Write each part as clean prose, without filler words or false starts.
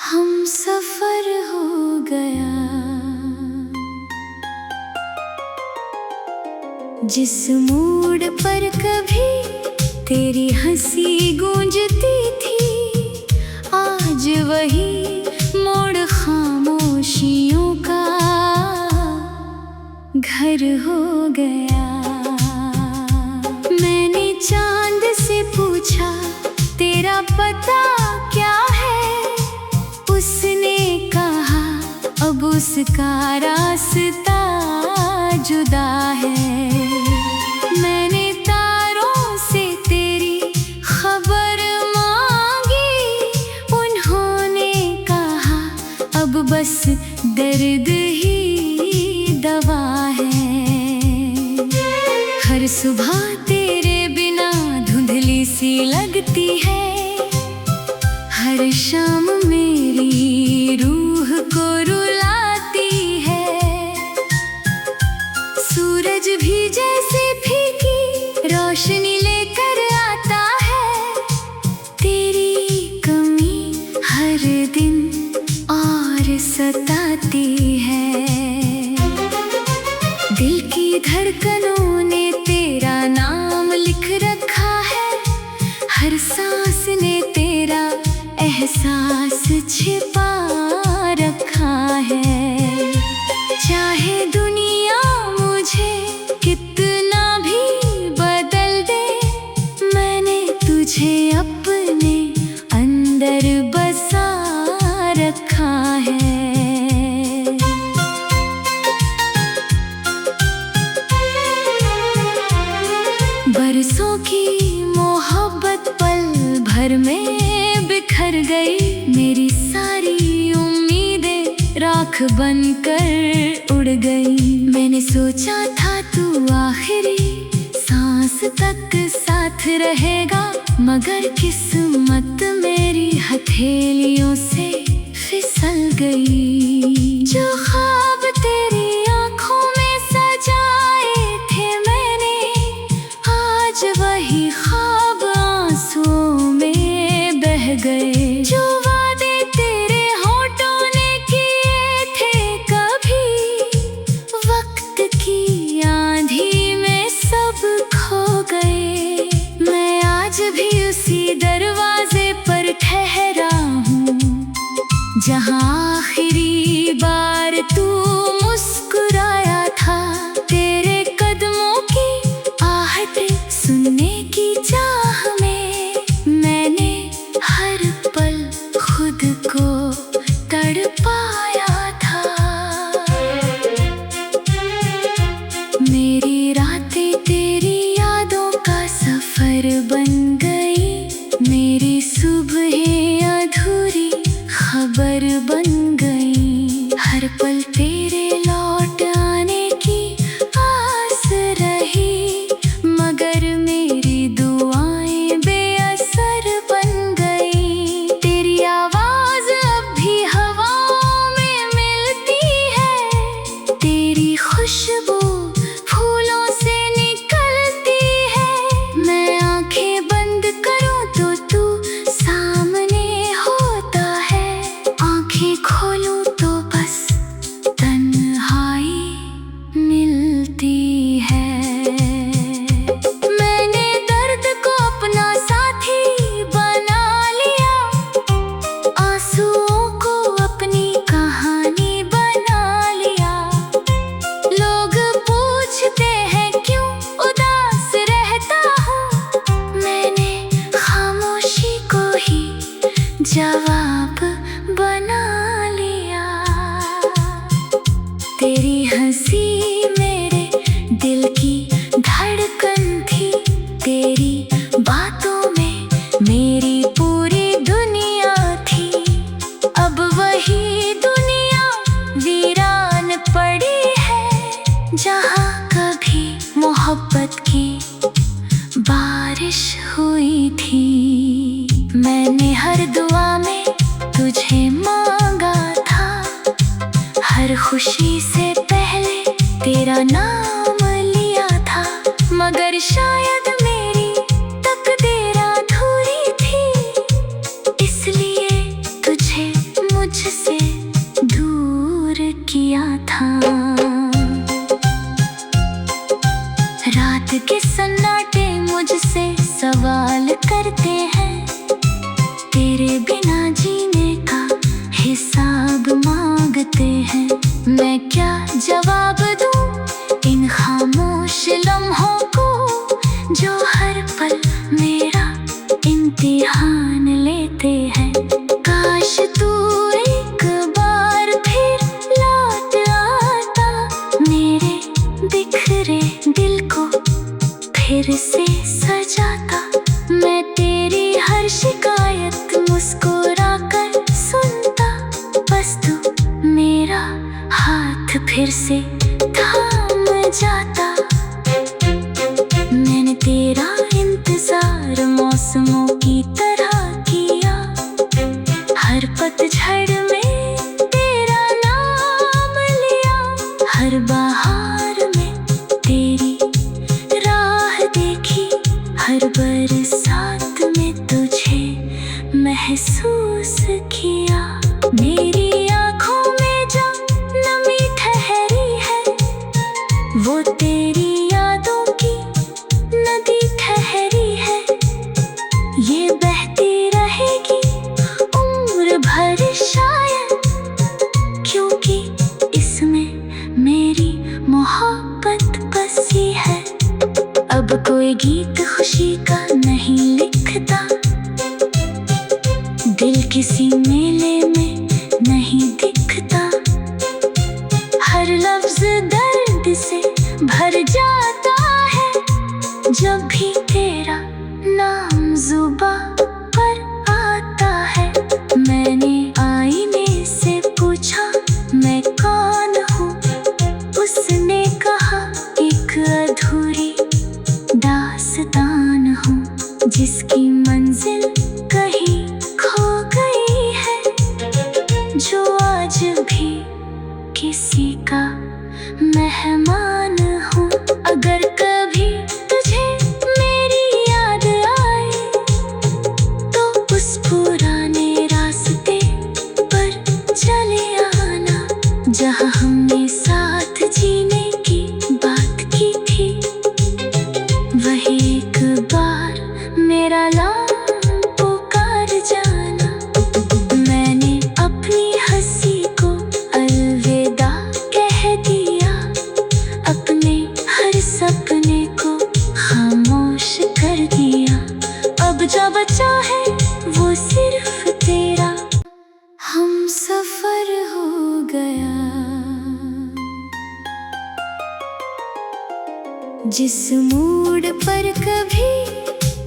हम सफर हो गया, जिस मोड़ पर कभी तेरी हंसी गूंजती थी, आज वही मोड़ खामोशियों का घर हो गया। मैंने चांद से पूछा तेरा पता क्या है, उसने कहा अब उसका रास्ता जुदा है। मैंने तारों से तेरी खबर मांगी, उन्होंने कहा अब बस दर्द ही दवा है। हर सुबह तेरे बिना धुंधली सी लगती है, हर शाम मेरी रूह को रुलाती है। सूरज भी जैसे फीकी रोशनी लेकर आता है, तेरी कमी हर दिन और सताती है। दिल की धड़कनों ने तेरा नाम लिख रखा है, हर सांस ने तेरा एहसास छिपा रखा है। चाहे दुनिया मुझे कितना भी बदल दे, मैंने तुझे अपने अंदर बसा रखा है। बरसों की मोहब्बत पल भर में बिखर गई, मेरी सारी उम्मीदें राख बनकर उड़ गई। मैंने सोचा था तू आखिरी सांस तक साथ रहेगा, मगर किस्मत मेरी हथेलियों से फिसल गई। जो ख्वाब तेरी आंखों में सजाए थे मैंने, आज वही ख्वाब आंसुओं में बह गए। जो वादे तेरे होठों ने किए थे कभी, वक्त की आंधी में सब खो गए। मैं आज भी उसी दरवाजे पर ठहरा हूँ, जहाँ आखिरी बार तू मुस्कुराया था। तेरे कदमों की आहट सुनने की चाह में, मैंने हर पल खुद को तड़पाया था। मेरी रातें तेरी यादों का सफर बन गई, मेरी सुबहें अधूरी खबर बन गई। हर पल तेरे लौट आने की आस रही, मगर मेरी दुआएं बेअसर बन गई। तेरी आवाज अब भी हवाओं में मिलती है, तेरी खुशबू फूलों से निकलती है। मैं आंखें बंद करूं तो तू सामने होता है, आंखें खोलूं तो बस तन्हाई मिलती है। मैंने दर्द को अपना साथी बना लिया, आंसुओं को अपनी कहानी बना लिया। लोग पूछते हैं क्यों उदास रहता हूँ, मैंने खामोशी को ही जवाब बना लिया। तेरी हंसी मेरे दिल की धड़कन थी, तेरी बातों में मेरी पूरी दुनिया थी। अब वही दुनिया वीरान पड़ी है, जहाँ कभी मोहब्बत की बारिश हुई थी। मैंने हर दुआ में तुझे मांगा था, हर खुशी से पहले तेरा नाम लिया था। मगर शायद मेरी तकदीर अधूरी थी, इसलिए तुझे होते हैं। मैं क्या जवाब दूं इन खामोश लम्हों को जो हर पल मेरा इम्तिहान लेते हैं। काश तू एक बार फिर लौट आता, मेरे बिखरे दिल को फिर से सजाता। मैं तेरी हर शिकायत मुस्कुरा कर सुनता, बस तू मेरा हाथ फिर से थाम जाता। मैंने तेरा इंतजार मौसमों की तरह किया, हर पतझड़ में तेरा नाम लिया। हर बहार में तेरी राह देखी, हर बरसात में तुझे महसूस किया। मेरी आँखों में जो नमी ठहरी है, वो तेरी यादों की नदी ठहरी है। ये बहती रहेगी उम्र भर शायद, क्योंकि इसमें मेरी मोहब्बत बसी है। अब कोई गीत खुशी का नहीं लिखता, दिल किसी मेले में नहीं दिखता। हर लफ्ज दर्द से भर जाता है जब भी तेरा नाम जुबां पर आता है। मैंने आईने से पूछा मैं कौन हूँ, उसने कहा एक अधूरी दास्तान हूँ जिसकी मंजिल कहीं खो गई है, जो आज भी किसी का मेहमान हूँ। अगर कभी तुझे मेरी याद आए तो उस पुराने रास्ते पर चले आना, जहाँ हमने साथ जीने की बात की थी। वही एक बार मेरा नाम पुकार जाना। मैंने अपनी हंसी को अलविदा कह दिया, अपने हर सपने को खामोश कर दिया। अब जो बचा है वो सिर्फ तेरा हम सफर हो गया। जिस मोड़ पर कभी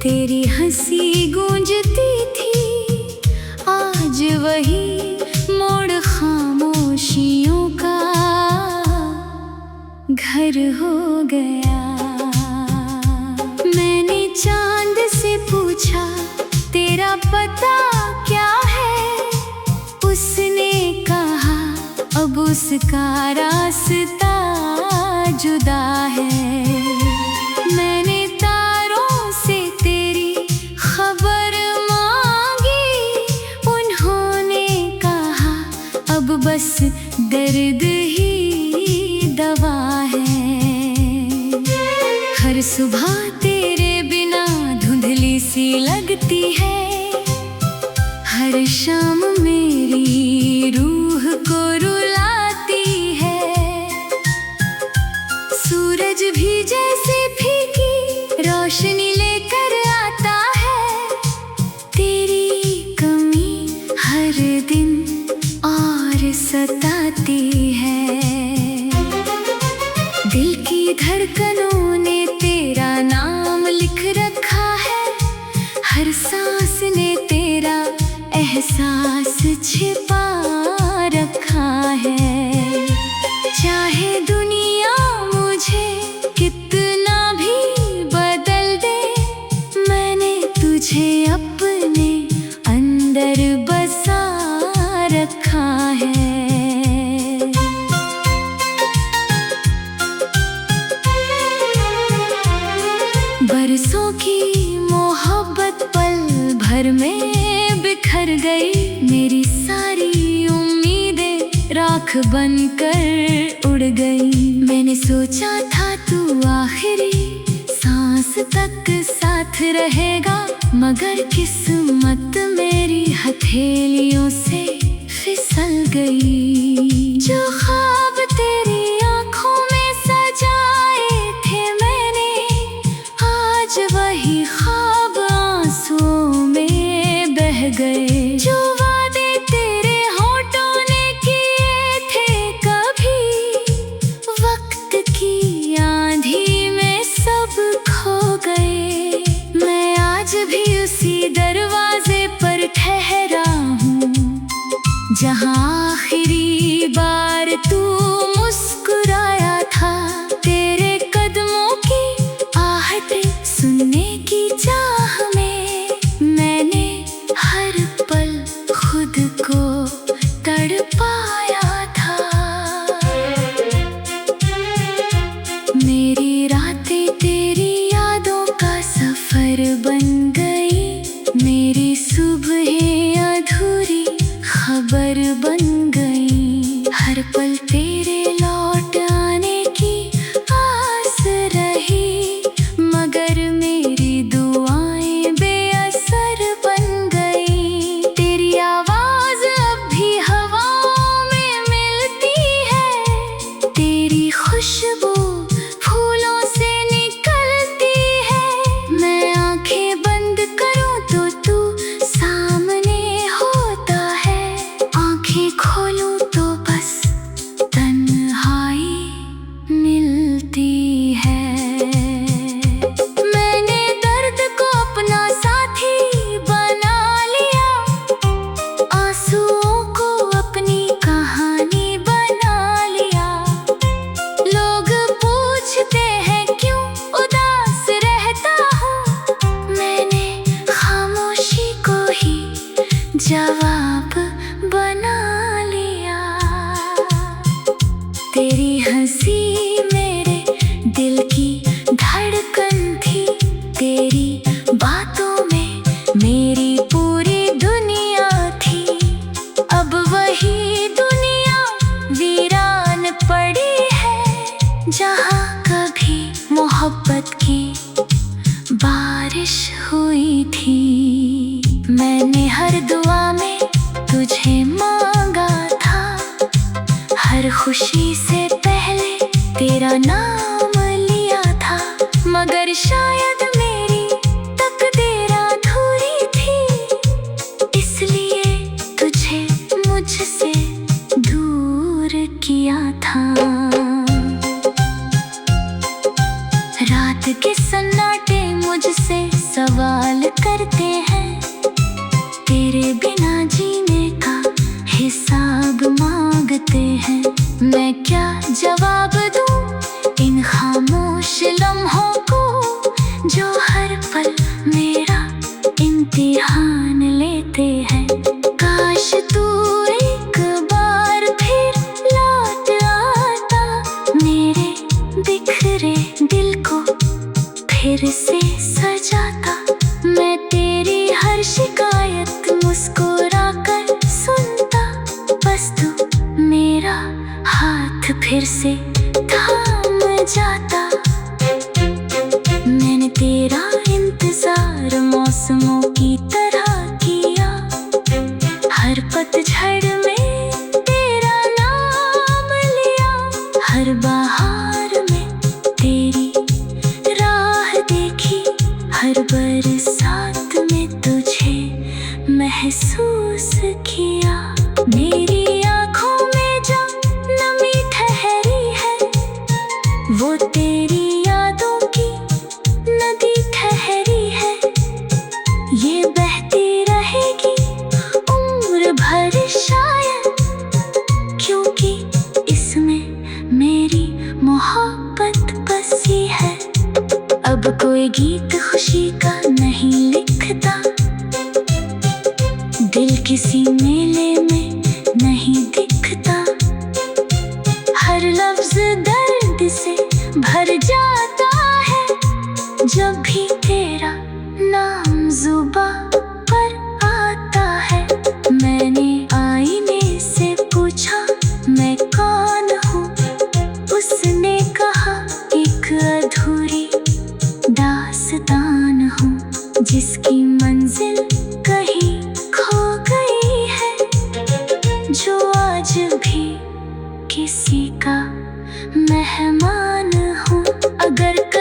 तेरी हंसी गूंजती थी, आज वही मोड़ खामोशियों का घर हो गया। मैंने चांद से पूछा तेरा पता क्या है, उसने कहा अब उसका रास्ता जुदा है। मैंने तारों से तेरी खबर मांगी, उन्होंने कहा अब बस दर्द ही दवा है। हर सुबह तेरे बिना धुंधली सी लगती है, हर शाम मेरी रूह को रुलाती है। सूरज भी जैसे फीकी रोशनी लेकर आता है, तेरी कमी हर दिन और सताती है। दिल की धड़कनों ने तेरा नाम लिख रखा है, हर सांस ने तेरा एहसास छिपा रखा है। चाहे दुनिया मुझे कितना भी बदल दे, मैंने तुझे अपने अंदर बसा रखा है। बरसों की मोहब्बत पल भर में बिखर गई, मेरी सारी उम्मीदें राख बनकर उड़ गई। मैंने सोचा था तू आखिरी सांस तक साथ रहेगा, मगर किस्मत मेरी हथेलियों से फिसल गई। जो ख्वाब तेरी आंखों में सजाए थे मैंने, आज वही ख्वाब आंसुओं में बह गए। जो वादे तेरे होठों ने किए थे कभी, वक्त की आंधी में सब खो गए। मैं आज भी उसी दरवाजे पर ठहरा हूँ जहाँ आखिरी बार तू मुस्कुराया था। तेरे कदमों की आहटें सुनने की चाह में मैंने हर पल खुद को तड़पाया था। मेरी रातें तेरी यादों का सफर बन गई, मेरी सुबहें अधूरी खबर बन गई। हर पल तेरे लौट आने की आस रही, मगर मेरी दुआएं बेअसर बन गई। तेरी आवाज अब भी हवाओं में मिलती है, तेरी खुशबू फूलों से निकलती है। मैं आंखें बंद करूं तो तू सामने होता है, आंखें खोलूं तो बस तन्हाई मिलती है। मैंने दर्द को अपना साथी बना लिया, आंसुओं को अपनी कहानी बना लिया। लोग पूछते हैं क्यों उदास रहता हूँ, मैंने खामोशी को ही जवाब बना लिया। तेरी हंसी मेरे दिल की धड़कन थी, तेरी बातों में मेरी पूरी दुनिया थी। अब वही दुनिया वीरान पड़ी है, जहाँ कभी मोहब्बत की बारिश हुई थी। मैंने हर दुआ में तुझे मांगा था, हर खुशी से पहले तेरा नाम लिया था। मगर शायद मेरी तकदीर अधूरी थी, इसलिए तुझे मुझसे दूर किया था। रात के सन्नाटे मुझसे सवाल करते हैं, तेरे बिना जीने का हिसाब मांगते हैं। मैं क्या जवाब दूं इन खामोश लम्हों को, जो हर पल मेरा इम्तिहान लेते हैं। काश तू एक बार फिर लौट आता, मेरे बिखरे दिल को फिर से सजाता। मैं तेरी हर शिकायत मुस्कुरा कर सुनता, बस तू मेरा हाथ फिर से थाम जाता। मैंने तेरा इंतजार मौसमों की तरह किया, हर पतझड़ में तेरा नाम लिया। हर बहार में तेरी राह देखी, हर बरसात में तुझे महसूस किया। मेरी आँखों में जो नमी ठहरी है, वो तेरी यादों की नदी ठहरी है। ये बहती रहेगी उम्र भर शायद, क्योंकि इसमें मेरी मोहब्बत बसी है। अब कोई गीत खुशी का नहीं लिखता, दिल किसी मेले में नहीं दिखता। हर लफ्ज दर्द से भर जाता है, जब भी तेरा नाम जुबां पर आता है। मैंने आईने से पूछा मैं कौन हूँ, उसने कहा एक अधूरी दास्तान हूँ, जिसकी मंजिल कहीं खो गई है, जो आज भी किसी का मेहमान हूँ। अगर